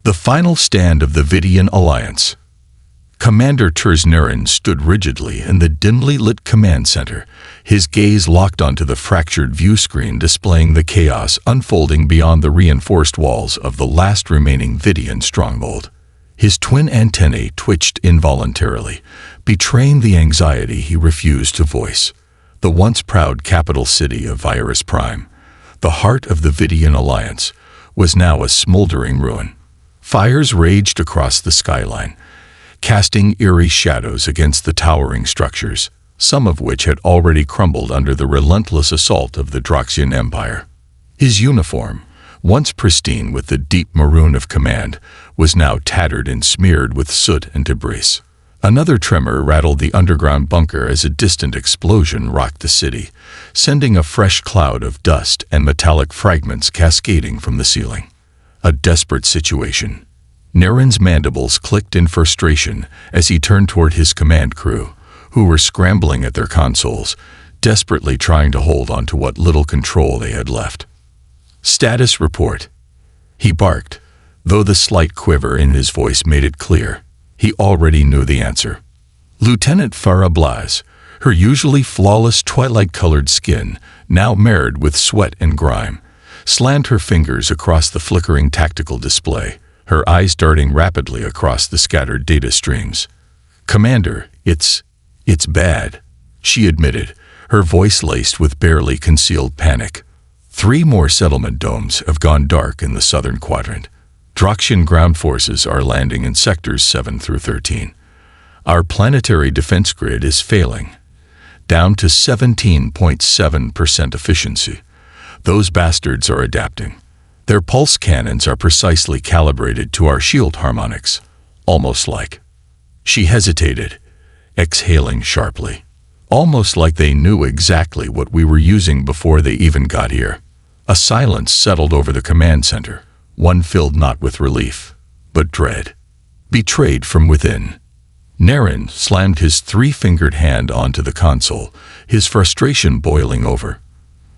The final stand of the Vidian Alliance. Commander Tersnerin stood rigidly in the dimly lit command center, his gaze locked onto the fractured view screen displaying the chaos unfolding beyond the reinforced walls of the last remaining Vidian stronghold. His twin antennae twitched involuntarily, betraying the anxiety he refused to voice. The once proud capital city of Virus Prime, the heart of the Vidian Alliance, was now a smoldering ruin. Fires raged across the skyline, casting eerie shadows against the towering structures, some of which had already crumbled under the relentless assault of the Droxian Empire. His uniform, once pristine with the deep maroon of command, was now tattered and smeared with soot and debris. Another tremor rattled the underground bunker as a distant explosion rocked the city, sending a fresh cloud of dust and metallic fragments cascading from the ceiling. A desperate situation. Nerin's mandibles clicked in frustration as he turned toward his command crew, who were scrambling at their consoles, desperately trying to hold on to what little control they had left. "Status report," he barked, though the slight quiver in his voice made it clear. He already knew the answer. Lieutenant Farah Blaz, her usually flawless twilight-colored skin now marred with sweat and grime, slammed her fingers across the flickering tactical display, her eyes darting rapidly across the scattered data streams. "Commander, it's bad," she admitted, her voice laced with barely concealed panic. 3 more settlement domes have gone dark in the southern quadrant. Droxian ground forces are landing in sectors 7 through 13. Our planetary defense grid is failing, down to 17.7% efficiency. Those bastards are adapting. Their pulse cannons are precisely calibrated to our shield harmonics, almost like. She hesitated, exhaling sharply, almost like they knew exactly what we were using before they even got here. A silence settled over the command center, one filled not with relief, but dread. Betrayed from within. Nerin slammed his 3-fingered hand onto the console, his frustration boiling over.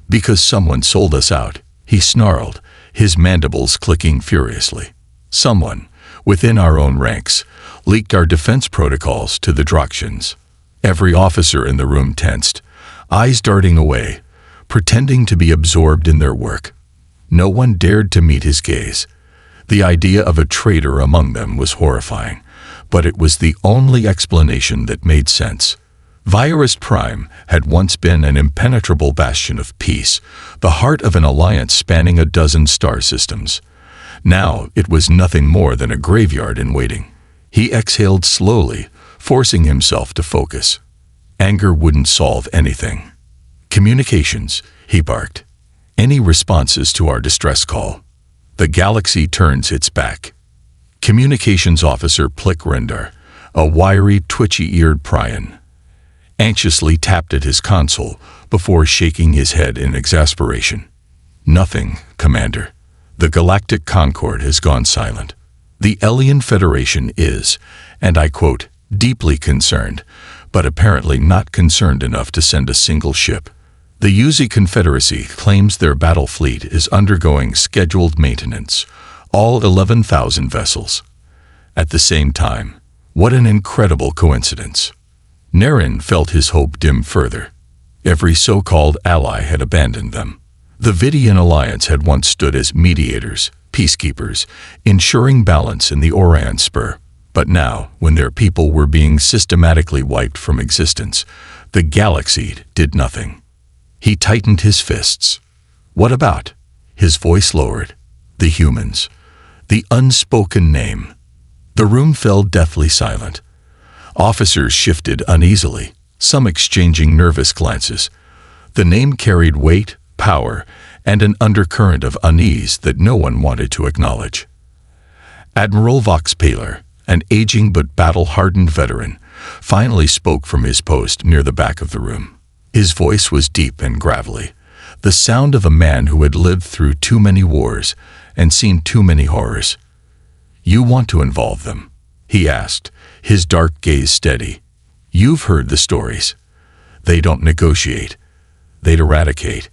"Because someone sold us out," he snarled, his mandibles clicking furiously. "Someone, within our own ranks, leaked our defense protocols to the Droxians." Every officer in the room tensed, eyes darting away, pretending to be absorbed in their work. No one dared to meet his gaze. The idea of a traitor among them was horrifying, but it was the only explanation that made sense. Virus Prime had once been an impenetrable bastion of peace, the heart of an alliance spanning a dozen star systems. Now it was nothing more than a graveyard in waiting. He exhaled slowly, forcing himself to focus. Anger wouldn't solve anything. "Communications," he barked. "Any responses to our distress call?" The galaxy turns its back. Communications Officer Plick Rendar, a wiry, twitchy-eared Prion, anxiously tapped at his console before shaking his head in exasperation. "Nothing, Commander. The Galactic Concord has gone silent. The Alien Federation is, and I quote, deeply concerned, but apparently not concerned enough to send a single ship. The Yuzi Confederacy claims their battle fleet is undergoing scheduled maintenance, all 11,000 vessels. At the same time, what an incredible coincidence." Nerin felt his hope dim further. Every so-called ally had abandoned them. The Vidian Alliance had once stood as mediators, peacekeepers, ensuring balance in the Orion Spur. But now, when their people were being systematically wiped from existence, the galaxy did nothing. He tightened his fists. "What about?" His voice lowered. "The humans. The unspoken name." The room fell deathly silent. Officers shifted uneasily, some exchanging nervous glances. The name carried weight, power, and an undercurrent of unease that no one wanted to acknowledge. Admiral Vox Paler, an aging but battle-hardened veteran, finally spoke from his post near the back of the room. His voice was deep and gravelly, the sound of a man who had lived through too many wars and seen too many horrors. "You want to involve them?" he asked, his dark gaze steady. "You've heard the stories. They don't negotiate. They'd eradicate.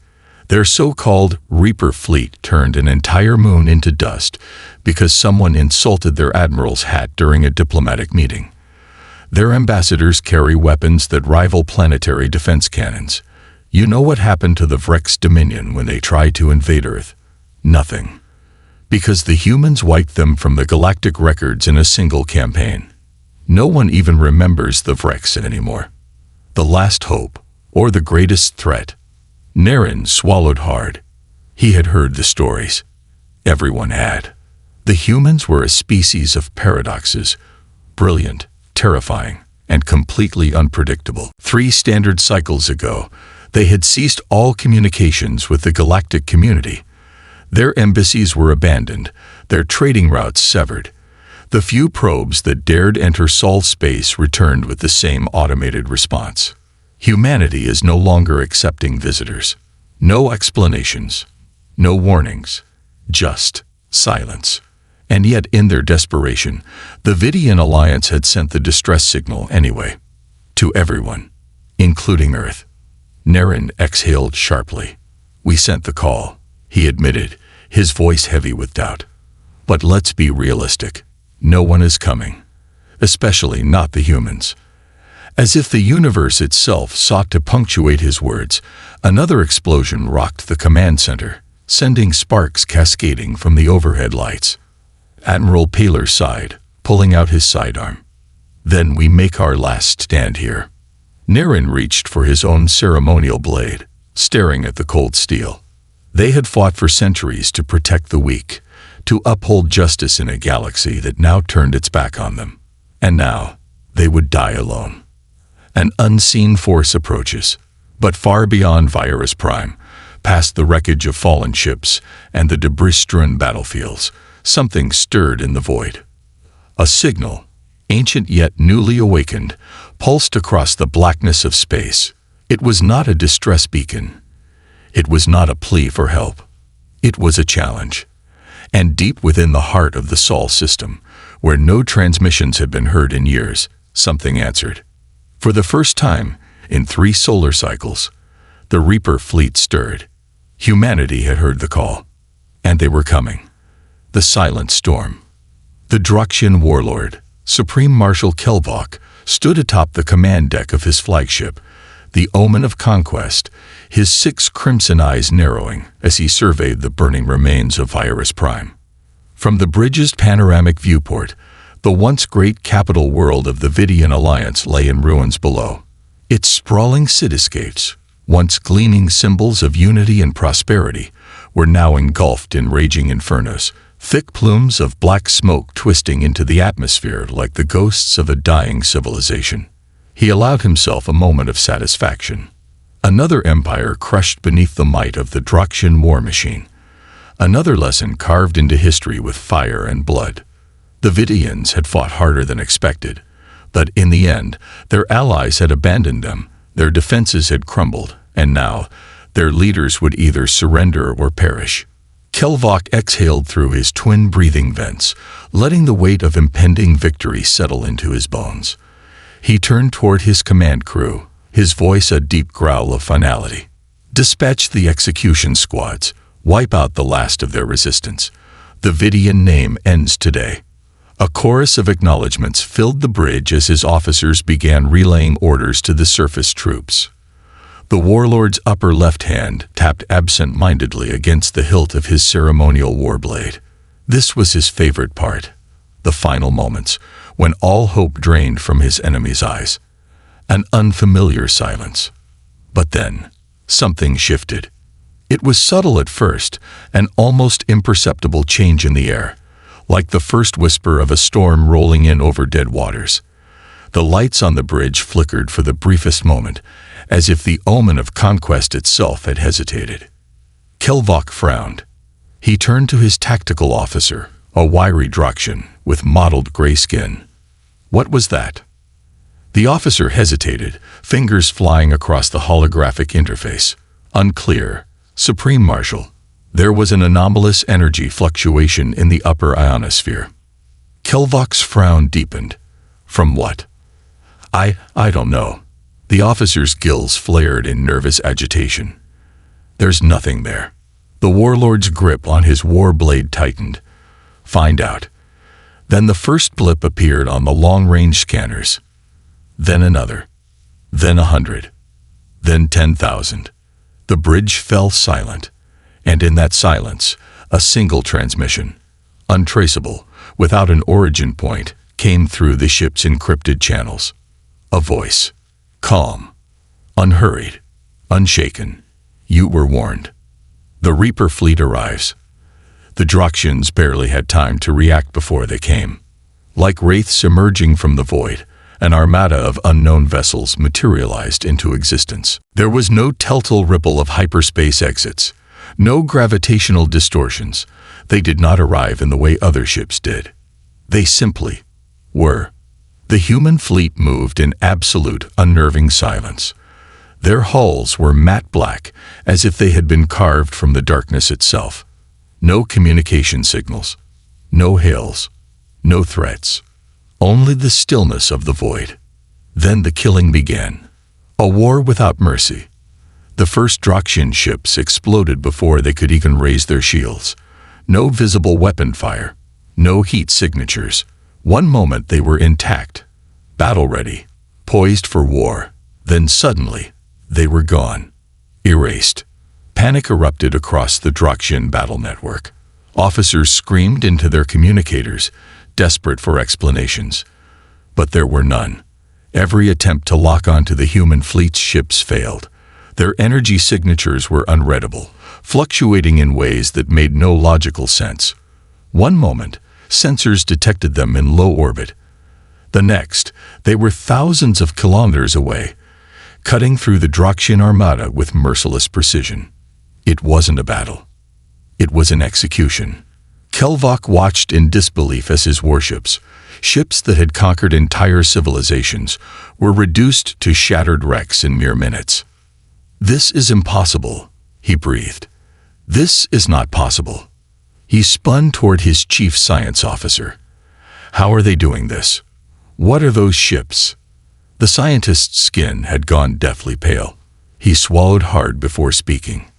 Their so-called Reaper fleet turned an entire moon into dust because someone insulted their admiral's hat during a diplomatic meeting. Their ambassadors carry weapons that rival planetary defense cannons. You know what happened to the Vrex Dominion when they tried to invade Earth? Nothing. Because the humans wiped them from the galactic records in a single campaign. No one even remembers the Vrex anymore. The last hope, or the greatest threat. Naren swallowed hard. He had heard the stories. Everyone had. The humans were a species of paradoxes, brilliant, terrifying, and completely unpredictable. 3 standard cycles ago, they had ceased all communications with the galactic community. Their embassies were abandoned, their trading routes severed. The few probes that dared enter Sol space returned with the same automated response. Humanity is no longer accepting visitors. No explanations, no warnings, just silence. And yet, in their desperation, the Vidian Alliance had sent the distress signal anyway. To everyone, including Earth. Naren exhaled sharply. "We sent the call," he admitted, his voice heavy with doubt. "But let's be realistic. No one is coming. Especially not the humans." As if the universe itself sought to punctuate his words, another explosion rocked the command center, sending sparks cascading from the overhead lights. Admiral Paler sighed, pulling out his sidearm. "Then we make our last stand here." Naren reached for his own ceremonial blade, staring at the cold steel. They had fought for centuries to protect the weak, to uphold justice in a galaxy that now turned its back on them. And now, they would die alone. An unseen force approaches, but far beyond Virus Prime, past the wreckage of fallen ships and the debris-strewn battlefields, something stirred in the void. A signal, ancient yet newly awakened, pulsed across the blackness of space. It was not a distress beacon. It was not a plea for help. It was a challenge. And deep within the heart of the Sol system, where no transmissions had been heard in years, something answered. For the first time, in 3 solar cycles, the Reaper fleet stirred. Humanity had heard the call. And they were coming. The silent storm. The Druxian warlord, Supreme Marshal Kelvok, stood atop the command deck of his flagship, the omen of conquest, his 6 crimson eyes narrowing as he surveyed the burning remains of Virus Prime. From the bridge's panoramic viewport, the once great capital world of the Vidian Alliance lay in ruins below. Its sprawling cityscapes, once gleaming symbols of unity and prosperity, were now engulfed in raging infernos, thick plumes of black smoke twisting into the atmosphere like the ghosts of a dying civilization. He allowed himself a moment of satisfaction. Another empire crushed beneath the might of the Druxian war machine. Another lesson carved into history with fire and blood. The Vidians had fought harder than expected, but in the end, their allies had abandoned them, their defenses had crumbled, and now, their leaders would either surrender or perish. Kelvok exhaled through his twin breathing vents, letting the weight of impending victory settle into his bones. He turned toward his command crew, his voice a deep growl of finality. "Dispatch the execution squads. Wipe out the last of their resistance. The Vidian name ends today." A chorus of acknowledgments filled the bridge as his officers began relaying orders to the surface troops. The warlord's upper left hand tapped absent-mindedly against the hilt of his ceremonial warblade. This was his favorite part. The final moments, when all hope drained from his enemy's eyes. An unfamiliar silence. But then, something shifted. It was subtle at first, an almost imperceptible change in the air, like the first whisper of a storm rolling in over dead waters. The lights on the bridge flickered for the briefest moment, as if the omen of conquest itself had hesitated. Kelvok frowned. He turned to his tactical officer, a wiry Druxian with mottled gray skin. "What was that?" The officer hesitated, fingers flying across the holographic interface. "Unclear, Supreme Marshal. There was an anomalous energy fluctuation in the upper ionosphere." Kelvok's frown deepened. "From what?" I don't know." The officer's gills flared in nervous agitation. There's nothing there. The warlord's grip on his war blade tightened. Find out. Then the first blip appeared on the long-range scanners. Then another. Then 100. Then 10,000. The bridge fell silent. And in that silence, a single transmission, untraceable, without an origin point, came through the ship's encrypted channels. A voice. Calm. Unhurried. Unshaken. You were warned. The Reaper fleet arrives. The Droxians barely had time to react before they came. Like wraiths emerging from the void, an armada of unknown vessels materialized into existence. There was no telltale ripple of hyperspace exits, no gravitational distortions. They did not arrive in the way other ships did. They simply were. The human fleet moved in absolute, unnerving silence. Their hulls were matte black, as if they had been carved from the darkness itself. No communication signals, no hails, no threats, only the stillness of the void. Then the killing began. A war without mercy. The first Droxian ships exploded before they could even raise their shields. No visible weapon fire, no heat signatures. One moment they were intact, battle-ready, poised for war. Then suddenly, they were gone, erased. Panic erupted across the Droxian battle network. Officers screamed into their communicators, desperate for explanations. But there were none. Every attempt to lock onto the human fleet's ships failed. Their energy signatures were unreadable, fluctuating in ways that made no logical sense. One moment, sensors detected them in low orbit. The next, they were thousands of kilometers away, cutting through the Droxian armada with merciless precision. It wasn't a battle. It was an execution. Kelvok watched in disbelief as his warships, ships that had conquered entire civilizations, were reduced to shattered wrecks in mere minutes. "This is impossible," he breathed. "This is not possible." He spun toward his chief science officer. "How are they doing this? What are those ships?" The scientist's skin had gone deathly pale. He swallowed hard before speaking.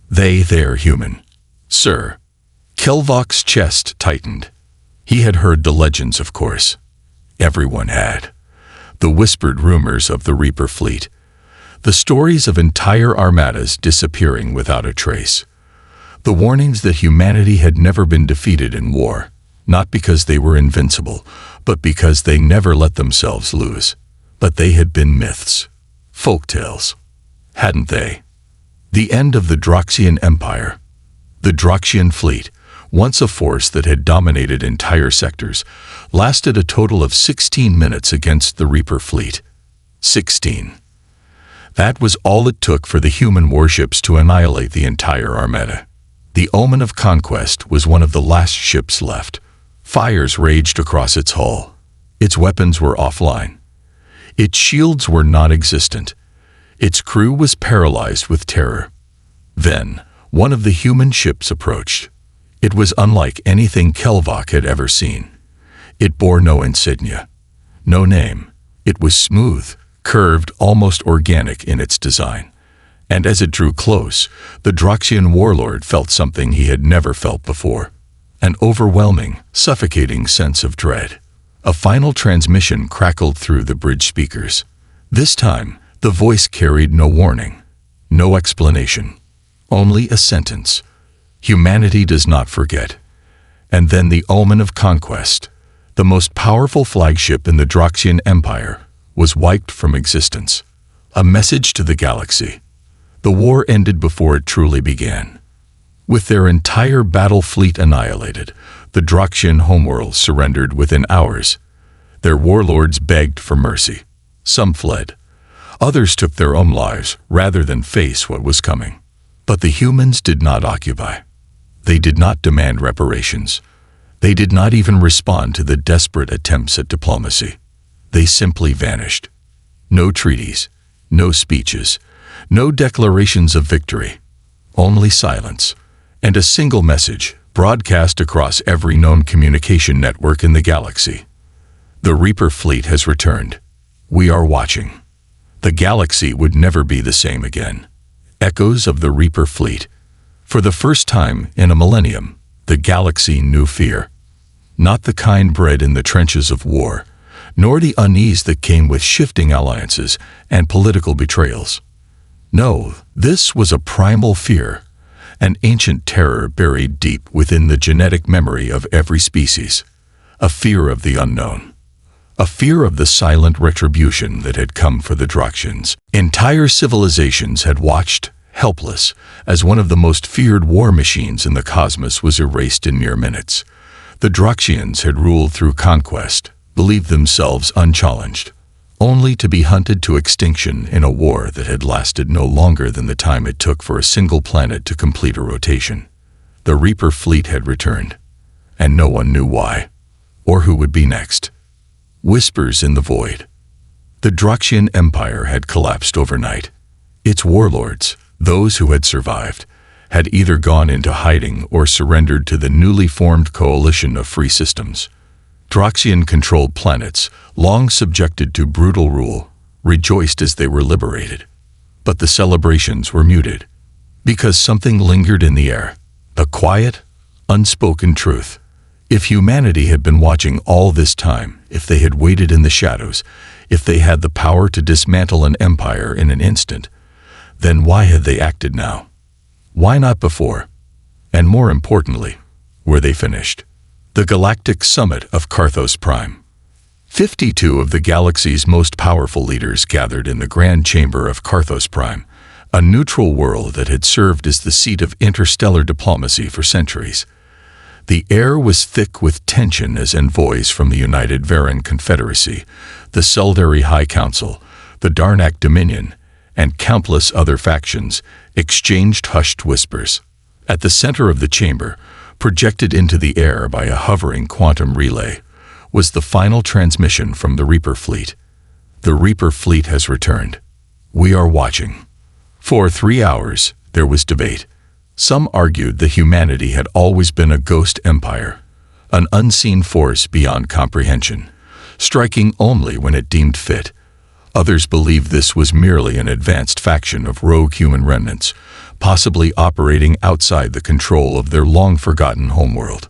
They're human, sir." Kelvok's chest tightened. He had heard the legends, of course. Everyone had. The whispered rumors of the Reaper fleet. The stories of entire armadas disappearing without a trace. The warnings that humanity had never been defeated in war, not because they were invincible, but because they never let themselves lose. But they had been myths, folktales, hadn't they? The end of the Droxian Empire. The Droxian fleet, once a force that had dominated entire sectors, lasted a total of 16 minutes against the Reaper fleet. 16. That was all it took for the human warships to annihilate the entire armada. The Omen of Conquest was one of the last ships left. Fires raged across its hull. Its weapons were offline. Its shields were non-existent. Its crew was paralyzed with terror. Then, one of the human ships approached. It was unlike anything Kelvok had ever seen. It bore no insignia, no name. It was smooth, curved, almost organic in its design. And as it drew close, the Droxian warlord felt something he had never felt before. An overwhelming, suffocating sense of dread. A final transmission crackled through the bridge speakers. This time, the voice carried no warning, no explanation, only a sentence. Humanity does not forget. And then the Omen of Conquest, the most powerful flagship in the Droxian Empire, was wiped from existence. A message to the galaxy. The war ended before it truly began. With their entire battle fleet annihilated, the Droxian homeworld surrendered within hours. Their warlords begged for mercy. Some fled. Others took their own lives rather than face what was coming. But the humans did not occupy. They did not demand reparations. They did not even respond to the desperate attempts at diplomacy. They simply vanished. No treaties, no speeches, no declarations of victory. Only silence, and a single message broadcast across every known communication network in the galaxy. The Reaper fleet has returned. We are watching. The galaxy would never be the same again. Echoes of the Reaper fleet. For the first time in a millennium, the galaxy knew fear. Not the kind bred in the trenches of war, nor the unease that came with shifting alliances and political betrayals. No, this was a primal fear, an ancient terror buried deep within the genetic memory of every species, a fear of the unknown, a fear of the silent retribution that had come for the Droxians. Entire civilizations had watched, helpless, as one of the most feared war machines in the cosmos was erased in mere minutes. The Droxians had ruled through conquest, believed themselves unchallenged, only to be hunted to extinction in a war that had lasted no longer than the time it took for a single planet to complete a rotation. The Reaper fleet had returned, and no one knew why, or who would be next. Whispers in the void. The Droxian Empire had collapsed overnight. Its warlords, those who had survived, had either gone into hiding or surrendered to the newly formed coalition of free systems. Droxian-controlled planets, long subjected to brutal rule, rejoiced as they were liberated. But the celebrations were muted, because something lingered in the air, a quiet, unspoken truth. If humanity had been watching all this time, if they had waited in the shadows, if they had the power to dismantle an empire in an instant, then why had they acted now? Why not before? And more importantly, were they finished? The Galactic Summit of Karthos Prime. 52 of the galaxy's most powerful leaders gathered in the Grand Chamber of Karthos Prime, a neutral world that had served as the seat of interstellar diplomacy for centuries. The air was thick with tension as envoys from the United Varan Confederacy, the Seldari High Council, the Darnak Dominion, and countless other factions exchanged hushed whispers. At the center of the chamber, projected into the air by a hovering quantum relay, was the final transmission from the Reaper fleet. The Reaper fleet has returned. We are watching. For 3 hours, there was debate. Some argued that humanity had always been a ghost empire, an unseen force beyond comprehension, striking only when it deemed fit. Others believed this was merely an advanced faction of rogue human remnants, possibly operating outside the control of their long-forgotten homeworld.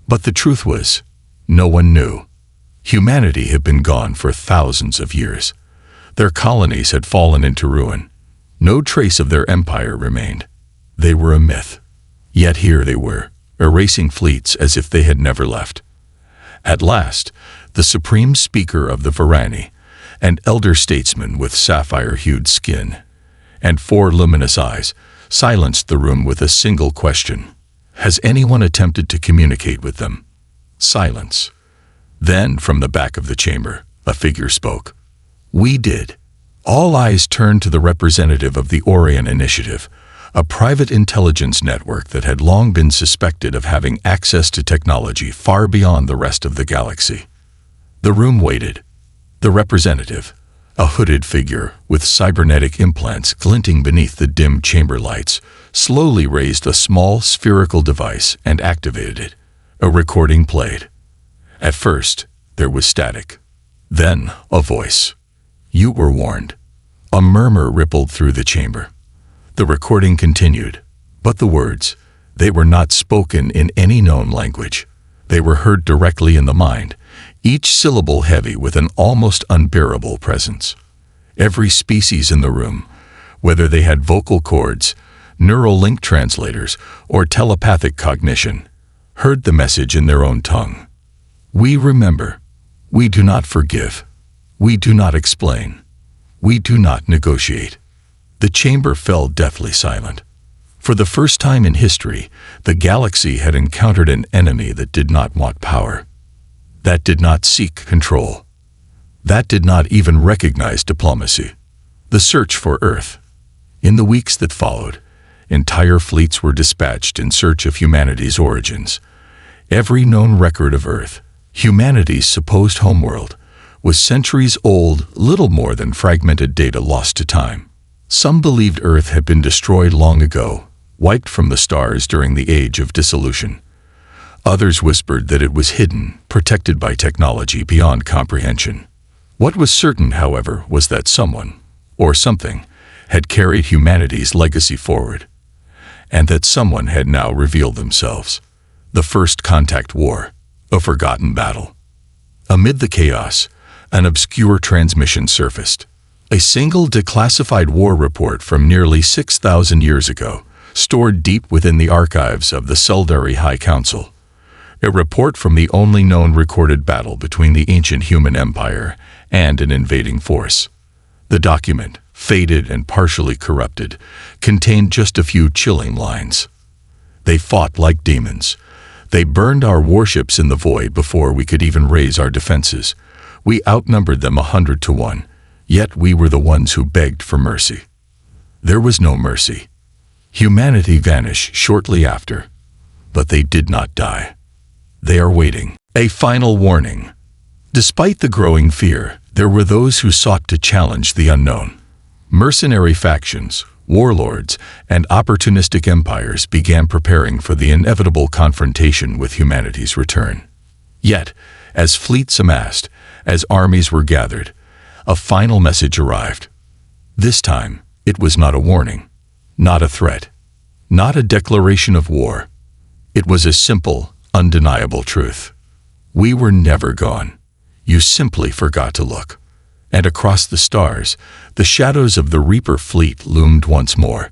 But the truth was, no one knew. Humanity had been gone for thousands of years. Their colonies had fallen into ruin. No trace of their empire remained. They were a myth. Yet here they were, erasing fleets as if they had never left. At last, the supreme speaker of the Varani, an elder statesman with sapphire-hued skin and 4 luminous eyes, silenced the room with a single question. Has anyone attempted to communicate with them? Silence. Then, from the back of the chamber, a figure spoke. We did. All eyes turned to the representative of the Orion Initiative, a private intelligence network that had long been suspected of having access to technology far beyond the rest of the galaxy. The room waited. The representative, a hooded figure with cybernetic implants glinting beneath the dim chamber lights, slowly raised a small spherical device and activated it. A recording played. At first, there was static. Then, a voice. You were warned. A murmur rippled through the chamber. The recording continued, but the words, they were not spoken in any known language. They were heard directly in the mind, each syllable heavy with an almost unbearable presence. Every species in the room, whether they had vocal cords, neural link translators, or telepathic cognition, heard the message in their own tongue. We remember. We do not forgive. We do not explain. We do not negotiate. The chamber fell deathly silent. For the first time in history, the galaxy had encountered an enemy that did not want power, that did not seek control, that did not even recognize diplomacy. The search for Earth. In the weeks that followed, entire fleets were dispatched in search of humanity's origins. Every known record of Earth, humanity's supposed homeworld, was centuries old, little more than fragmented data lost to time. Some believed Earth had been destroyed long ago, wiped from the stars during the age of dissolution. Others whispered that it was hidden, protected by technology beyond comprehension. What was certain, however, was that someone, or something, had carried humanity's legacy forward, and that someone had now revealed themselves. The First Contact War, a forgotten battle. Amid the chaos, an obscure transmission surfaced. A single declassified war report from nearly 6,000 years ago, stored deep within the archives of the Seldari High Council. A report from the only known recorded battle between the ancient human empire and an invading force. The document, faded and partially corrupted, contained just a few chilling lines. They fought like demons. They burned our warships in the void before we could even raise our defenses. We outnumbered them 100 to 1, yet we were the ones who begged for mercy. There was no mercy. Humanity vanished shortly after, but they did not die. They are waiting. A final warning. Despite the growing fear, there were those who sought to challenge the unknown. Mercenary factions, warlords, and opportunistic empires began preparing for the inevitable confrontation with humanity's return. Yet, as fleets amassed, as armies were gathered, a final message arrived. This time, it was not a warning, not a threat, not a declaration of war. It was a simple, undeniable truth. We were never gone. You simply forgot to look. And across the stars, the shadows of the Reaper fleet loomed once more.